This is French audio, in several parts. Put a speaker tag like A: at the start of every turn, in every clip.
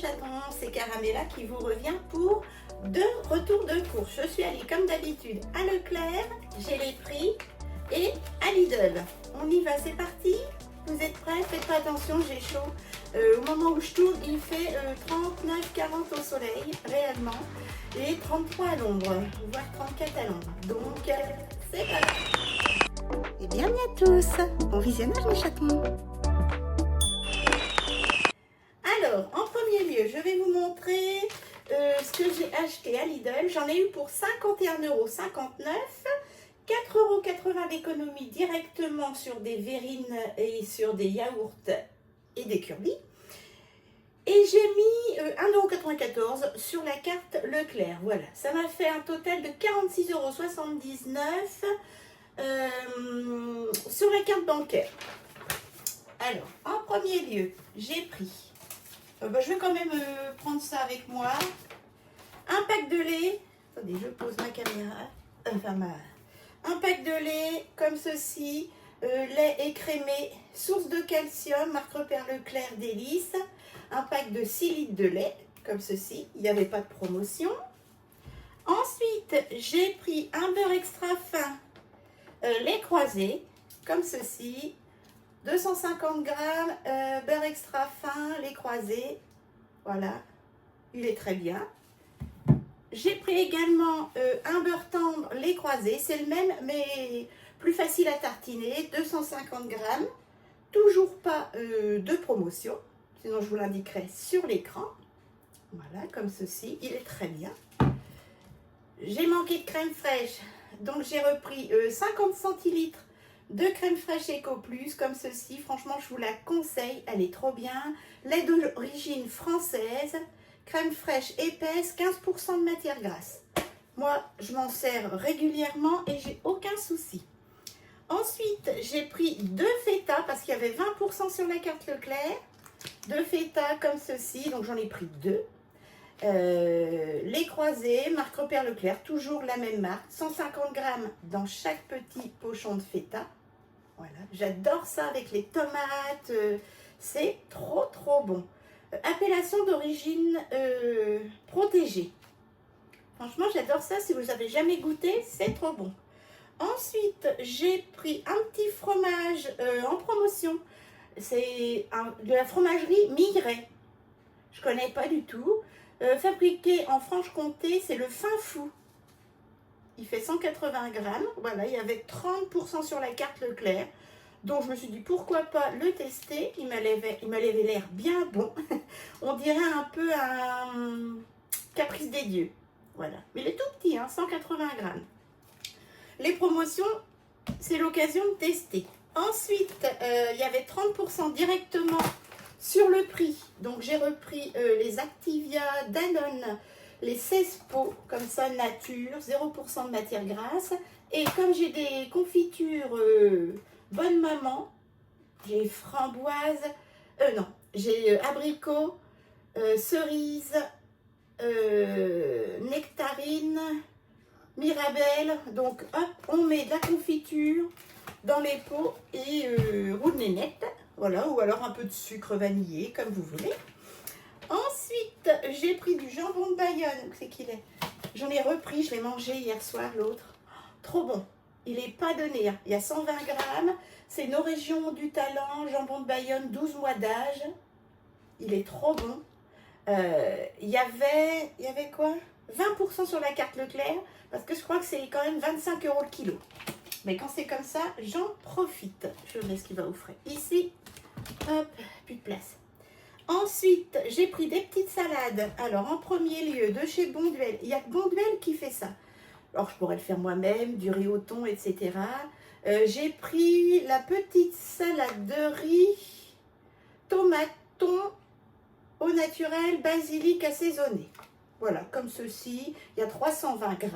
A: chatons, c'est Caramella qui vous revient pour 2 retours de course. Je suis allée comme d'habitude à Leclerc, j'ai les prix, et à Lidl. On y va, c'est parti. Vous êtes prêts? Faites pas attention, j'ai chaud. Au moment où je tourne, il fait 39-40 au soleil, réellement, et 33 à l'ombre, voire 34 à l'ombre. Donc, c'est parti. Et bienvenue à tous. Bon visionnage, mes chatons. Alors, en premier lieu, je vais vous montrer ce que j'ai acheté à Lidl. J'en ai eu pour 51,59 €. 4,80 € d'économie directement sur des verrines et sur des yaourts et des curlis. Et j'ai mis 1,94 € sur la carte Leclerc. Voilà, ça m'a fait un total de 46,79 € sur la carte bancaire. Alors, en premier lieu, j'ai pris, je vais quand même prendre ça avec moi, un pack de lait. Attendez, je pose ma caméra, un pack de lait comme ceci, lait écrémé, source de calcium, marque repère Leclerc Délices. Un pack de 6 litres de lait comme ceci, il n'y avait pas de promotion. Ensuite, j'ai pris un beurre extra fin, lait croisé, comme ceci, 250 g, beurre extra fin, lait croisé, voilà, il est très bien. J'ai pris également un beurre tendre, lait croisé, c'est le même mais plus facile à tartiner, 250 g, toujours pas de promotion, sinon je vous l'indiquerai sur l'écran. Voilà, comme ceci, il est très bien. J'ai manqué de crème fraîche, donc j'ai repris 50 centilitres de crème fraîche Eco Plus, comme ceci. Franchement, je vous la conseille, elle est trop bien. Lait d'origine française, crème fraîche épaisse, 15% de matière grasse. Moi, je m'en sers régulièrement et j'ai aucun souci. Ensuite, j'ai pris 2 feta parce qu'il y avait 20% sur la carte Leclerc. 2 feta comme ceci, donc j'en ai pris 2. Les croisés, marque repère Leclerc, toujours la même marque, 150 g dans chaque petit pochon de feta. Voilà, j'adore ça avec les tomates, c'est trop bon. Appellation d'origine protégée. Franchement, j'adore ça, si vous n'avez jamais goûté, c'est trop bon. Ensuite, j'ai pris un petit fromage en promotion. C'est de la fromagerie Miret. Je ne connais pas du tout. Fabriqué en Franche-Comté, c'est le Fin Fou. Il fait 180 g. Voilà, il y avait 30% sur la carte Leclerc. Donc je me suis dit pourquoi pas le tester. Il m'avait l'air bien bon. On dirait un peu un caprice des dieux. Voilà. Mais il est tout petit, hein, 180 g. Les promotions, c'est l'occasion de tester. Ensuite, il y avait 30% directement sur le prix. Donc j'ai repris les Activia Danone, les 16 pots, comme ça, nature, 0% de matière grasse. Et comme j'ai des confitures Bonne Maman, j'ai framboise, j'ai abricot, cerise, nectarine, mirabelle. Donc hop, on met de la confiture dans les pots et roule nénette. Voilà, ou alors un peu de sucre vanillé, comme vous voulez. Ensuite, j'ai pris du jambon de Bayonne. C'est qu'il est. J'en ai repris, je l'ai mangé hier soir, l'autre. Trop bon. Il n'est pas donné. Hein. Il y a 120 g. C'est nos régions du talent, jambon de Bayonne, 12 mois d'âge. Il est trop bon. Il y avait quoi? 20% sur la carte Leclerc, parce que je crois que c'est quand même 25 € le kilo. Mais quand c'est comme ça, j'en profite. Je mets ce qui va au frais. Ici, hop, plus de place. Ensuite, j'ai pris des petites salades. Alors, en premier lieu, de chez Bonduelle. Il y a que Bonduelle qui fait ça. Alors, je pourrais le faire moi-même, du riz au thon, etc. J'ai pris la petite salade de riz, tomate, thon, au naturel, basilic assaisonné. Voilà, comme ceci. Il y a 320 g.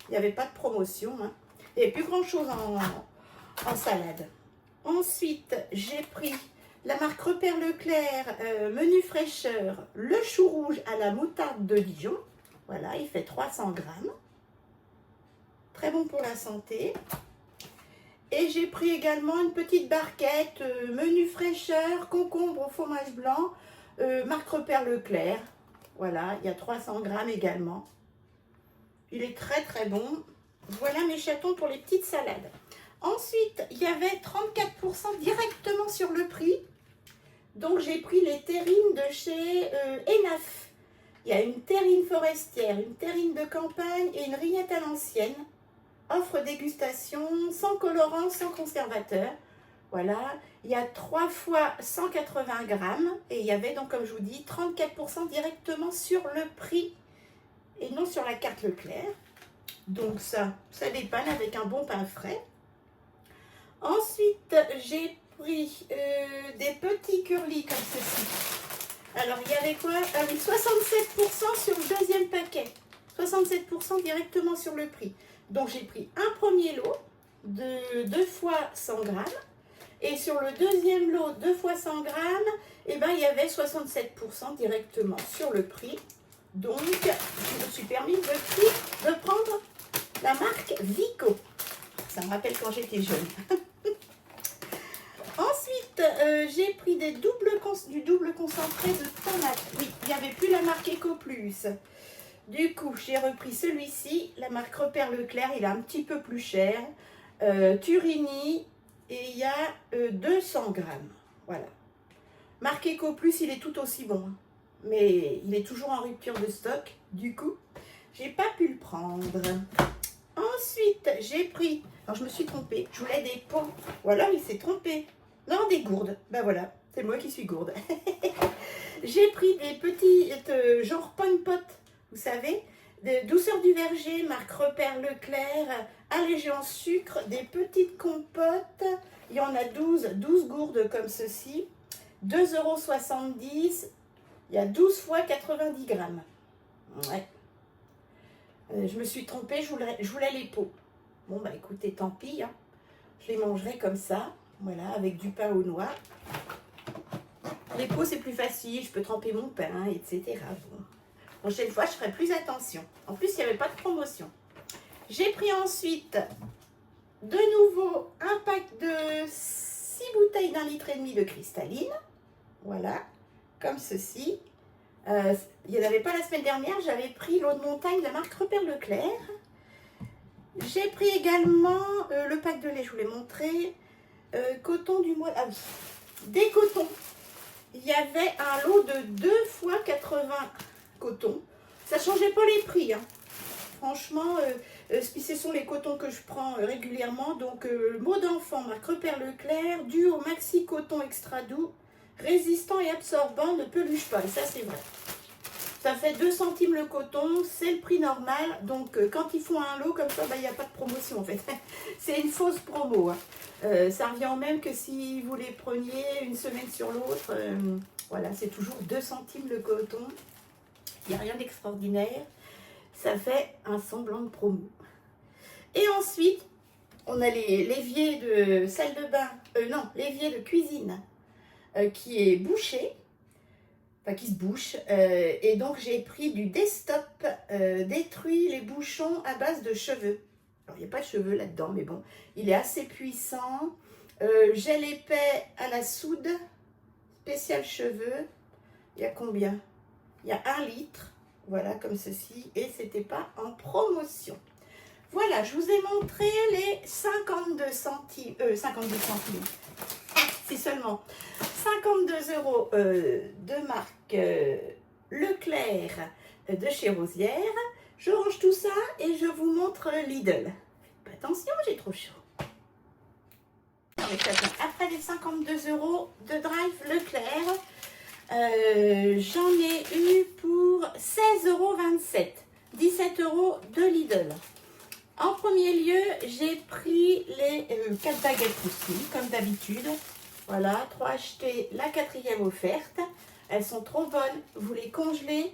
A: Il n'y avait pas de promotion, hein. Il n'y avait plus grand-chose en salade. Ensuite, j'ai pris la marque Repère Leclerc, menu fraîcheur, le chou rouge à la moutarde de Dijon. Voilà, il fait 300 g. Très bon pour la santé. Et j'ai pris également une petite barquette, menu fraîcheur, concombre au fromage blanc, Marque Repère Leclerc. Voilà, il y a 300 grammes également. Il est très très bon. Voilà mes chatons pour les petites salades. Ensuite, il y avait 34% directement sur le prix. Donc, j'ai pris les terrines de chez Enaf. Il y a une terrine forestière, une terrine de campagne et une rillette à l'ancienne. Offre dégustation, sans colorant, sans conservateur. Voilà, il y a 3 fois 180 grammes. Et il y avait donc, comme je vous dis, 34% directement sur le prix et non sur la carte Leclerc. Donc ça dépanne avec un bon pain frais. Ensuite, j'ai pris des petits curlis comme ceci. Alors, il y avait quoi? Ah oui, 67% sur le deuxième paquet. 67% directement sur le prix. Donc, j'ai pris un premier lot de 2 fois 100 grammes. Et sur le deuxième lot, 2 fois 100 grammes, eh ben, il y avait 67% directement sur le prix. Donc, je me suis permis de prendre la marque Vico. Ça me rappelle quand j'étais jeune. Ensuite, j'ai pris du double concentré de tomates. Oui, il n'y avait plus la marque Eco Plus. Du coup, j'ai repris celui-ci, la marque Repère Leclerc. Il est un petit peu plus cher. Turini, et il y a 200 grammes. Voilà. Marque Eco Plus, il est tout aussi bon. Mais il est toujours en rupture de stock. Du coup, j'ai pas pu le prendre. Ensuite, j'ai pris... Alors, je me suis trompée. Je voulais des pots. Voilà, il s'est trompé. Non, des gourdes. Ben voilà, c'est moi qui suis gourde. J'ai pris des petits, genre pomme pot, vous savez, de douceur du verger, marque Repère Leclerc, allégé en sucre, des petites compotes. Il y en a 12 gourdes comme ceci. 2,70 €. Il y a 12 fois 90 grammes. Ouais. Je me suis trompée, je voulais les pots. Bon, bah écoutez, tant pis. Hein. Je les mangerai comme ça. Voilà, avec du pain aux noix. Les pots, c'est plus facile. Je peux tremper mon pain, etc. Bon. Prochaine fois, je ferai plus attention. En plus, il n'y avait pas de promotion. J'ai pris ensuite, de nouveau, un pack de 6 bouteilles d'1,5 litre de cristalline. Voilà, comme ceci. Il n'y en avait pas la semaine dernière. J'avais pris l'eau de montagne de la marque Repère Leclerc. J'ai pris également le pack de lait, je vous l'ai montré. Coton du mois... Ah oui, des cotons. Il y avait un lot de 2 fois 80 cotons. Ça ne changeait pas les prix. Hein. Franchement, ce sont les cotons que je prends régulièrement. Donc, mot d'enfant, marque Repère Leclerc, dû au maxi coton extra doux, résistant et absorbant, ne peluche pas. Et ça, c'est vrai. Ça fait 2 centimes le coton, c'est le prix normal. Donc, quand ils font un lot comme ça, il n'y a pas de promotion en fait. C'est une fausse promo. Hein. Ça revient au même que si vous les preniez une semaine sur l'autre. Voilà, c'est toujours 2 centimes le coton. Il n'y a rien d'extraordinaire. Ça fait un semblant de promo. Et ensuite, on a l'évier de salle de bain. Non, l'évier de cuisine qui est bouché. Enfin, qui se bouche. Et donc, j'ai pris du Desktop détruit les bouchons à base de cheveux. Alors, il n'y a pas de cheveux là-dedans, mais bon, il est assez puissant. Gel épais à la soude, spécial cheveux. Il y a combien? Il y a 1 litre, voilà, comme ceci. Et c'était pas en promotion. Voilà, je vous ai montré les 52 centimes. 52 centimes. C'est seulement 52 € de marque Leclerc de chez Rosière. Je range tout ça et je vous montre Lidl. Attention, j'ai trop chaud. Après les 52 € de Drive Leclerc, j'en ai eu pour 16,27 €. 17 € de Lidl. En premier lieu, j'ai pris les 4 baguettes poutine, comme d'habitude. Voilà, 3 achetées, la 4e offerte. Elles sont trop bonnes. Vous les congelez.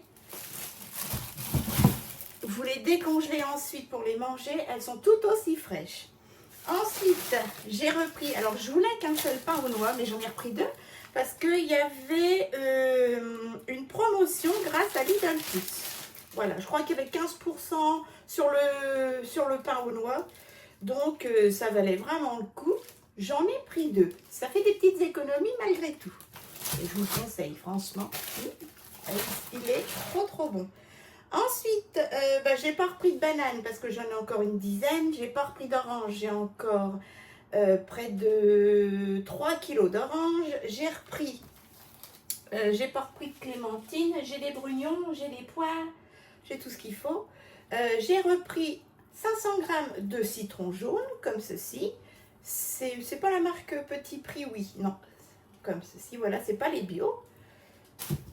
A: Vous les décongelez ensuite pour les manger. Elles sont tout aussi fraîches. Ensuite, j'ai repris... Alors, je voulais qu'un seul pain aux noix, mais j'en ai repris 2. Parce qu'il y avait une promotion grâce à Lidl Plus. Voilà, je crois qu'il y avait 15% sur le pain aux noix. Donc, ça valait vraiment le coup. J'en ai pris 2. Ça fait des petites économies malgré tout. Et je vous le conseille, franchement. Il est trop bon. Ensuite, j'ai pas repris de banane parce que j'en ai encore une dizaine. J'ai pas repris d'orange, j'ai encore près de 3 kilos d'orange. J'ai repris, j'ai pas repris de clémentine. J'ai des brugnons, j'ai des poires, j'ai tout ce qu'il faut. J'ai repris 500 g de citron jaune, comme ceci. C'est pas la marque Petit Prix, oui, non. Comme ceci, voilà, c'est pas les bio.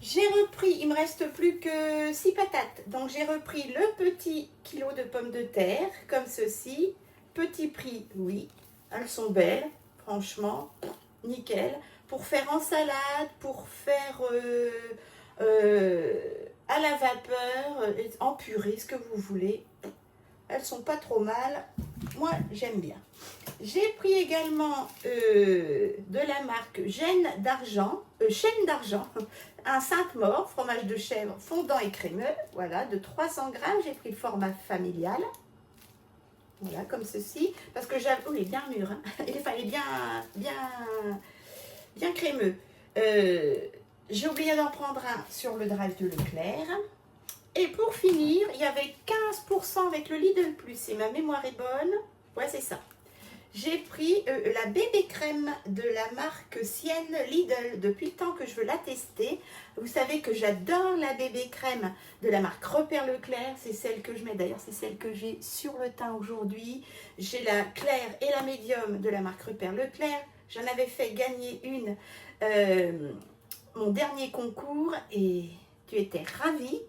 A: J'ai repris, il me reste plus que 6 patates. Donc j'ai repris le petit kilo de pommes de terre, comme ceci. Petit Prix, oui. Elles sont belles, franchement, nickel. Pour faire en salade, pour faire à la vapeur, en purée, ce que vous voulez. Elles sont pas trop mal. Moi, j'aime bien. J'ai pris également de la marque Chaîne d'Argent, un Sainte-Maure, fromage de chèvre fondant et crémeux, voilà, de 300 g. J'ai pris le format familial, voilà, comme ceci, parce que j'avoue, il est bien mûr, hein. Il est bien crémeux. J'ai oublié d'en prendre un sur le drive de Leclerc. Et pour finir, il y avait 15% avec le Lidl Plus, et ma mémoire est bonne, ouais, c'est ça. J'ai pris la bébé crème de la marque Sienne Lidl depuis le temps que je veux la tester. Vous savez que j'adore la bébé crème de la marque Repère Leclerc. C'est celle que je mets, d'ailleurs c'est celle que j'ai sur le teint aujourd'hui. J'ai la claire et la médium de la marque Repère Leclerc. J'en avais fait gagner une mon dernier concours et tu étais ravie.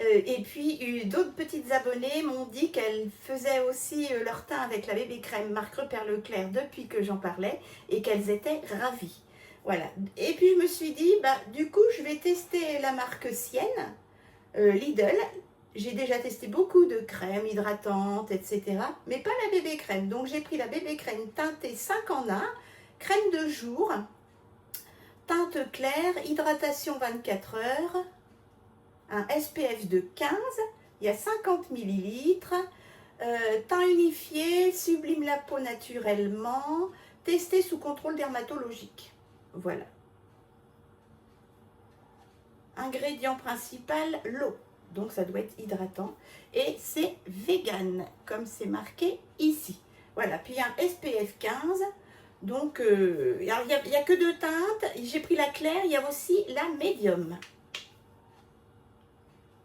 A: Et puis d'autres petites abonnées m'ont dit qu'elles faisaient aussi leur teint avec la bébé crème marque Repère Leclerc depuis que j'en parlais et qu'elles étaient ravies. Voilà. Et puis je me suis dit, du coup je vais tester la marque Sienne, Lidl. J'ai déjà testé beaucoup de crèmes hydratantes, etc. Mais pas la bébé crème. Donc j'ai pris la bébé crème teintée 5 en 1, crème de jour, teinte claire, hydratation 24 heures. Un SPF de 15, il y a 50 ml, teint unifié, sublime la peau naturellement, testé sous contrôle dermatologique. Voilà. Ingrédient principal, l'eau. Donc ça doit être hydratant. Et c'est vegan, comme c'est marqué ici. Voilà, puis un SPF 15. Donc, il n'y a que deux teintes. J'ai pris la claire, il y a aussi la médium.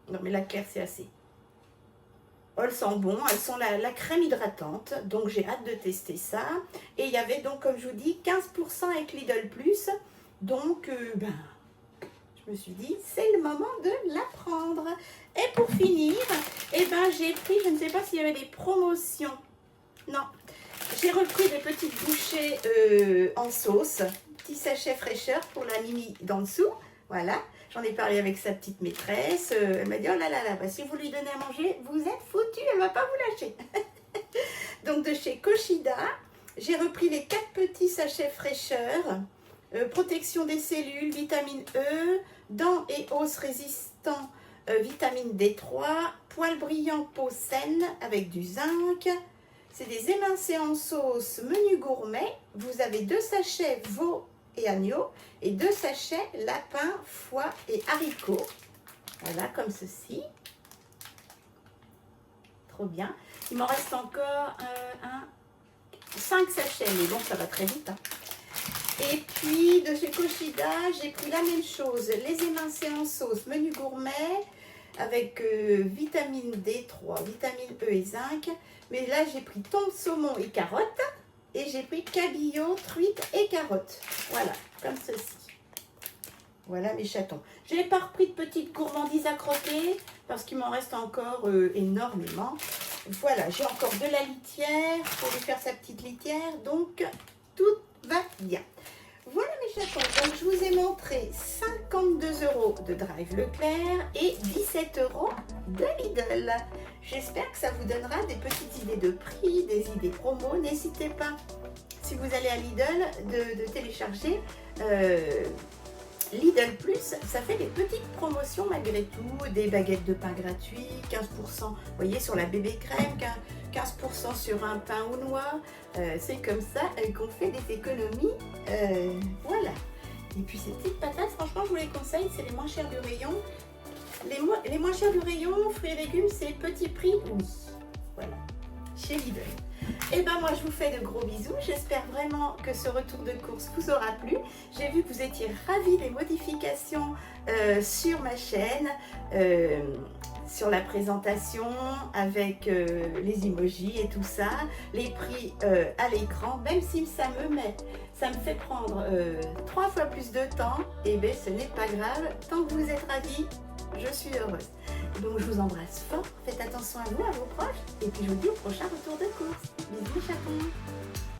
A: Non mais la claire c'est assez. Elles sont bon, elles sont la crème hydratante, donc j'ai hâte de tester ça. Et il y avait donc, comme je vous dis, 15% avec Lidl Plus. Donc je me suis dit, c'est le moment de la prendre. Et pour finir, j'ai pris, je ne sais pas s'il y avait des promotions. Non, j'ai repris des petites bouchées en sauce, petit sachet fraîcheur pour la Mimi d'en dessous. Voilà. J'en ai parlé avec sa petite maîtresse. Elle m'a dit, oh là là là, si vous lui donnez à manger, vous êtes foutu, elle ne va pas vous lâcher. Donc de chez Koshida, j'ai repris les 4 petits sachets fraîcheur, protection des cellules, vitamine E, dents et os résistants, vitamine D3, poils brillants, peau saine avec du zinc. C'est des émincés en sauce menu gourmet. Vous avez 2 sachets veau et agneau et 2 sachets lapin, foie et haricots. Voilà, comme ceci. Trop bien. Il m'en reste encore 5 sachets, mais bon, ça va très vite. Hein. Et puis, de chez Koshida, j'ai pris la même chose. Les émincés en sauce, menu gourmet, avec vitamine D3, vitamine E et zinc. Mais là, j'ai pris thon, saumon et carottes. Et j'ai pris cabillaud, truite et carottes. Voilà, comme ceci. Voilà mes chatons. Je n'ai pas repris de petites gourmandises à croquer parce qu'il m'en reste encore énormément. Voilà, j'ai encore de la litière pour lui faire sa petite litière. Donc, tout va bien. Voilà mes chatons. Donc, je vous ai montré 52 € de Drive Leclerc et 17 € de Lidl. J'espère que ça vous donnera des petites idées de prix, des idées promo. N'hésitez pas, si vous allez à Lidl, de télécharger Lidl Plus. Ça fait des petites promotions malgré tout, des baguettes de pain gratuits, 15%, vous voyez, sur la bébé crème, 15% sur un pain aux noix. C'est comme ça qu'on fait des économies. Voilà. Et puis ces petites patates, franchement, je vous les conseille, c'est les moins chers du rayon. Les moins chers du rayon, fruits et légumes, c'est petit prix, oui. Voilà, chez Lidl. Et ben moi, je vous fais de gros bisous. J'espère vraiment que ce retour de course vous aura plu. J'ai vu que vous étiez ravis des modifications sur ma chaîne, sur la présentation avec les emojis et tout ça, les prix à l'écran, même si ça me fait prendre 3 fois plus de temps, et bien ce n'est pas grave, tant que vous êtes ravis, je suis heureuse. Donc je vous embrasse fort, faites attention à vous, à vos proches, et puis je vous dis au prochain retour de course. Bisous chatons.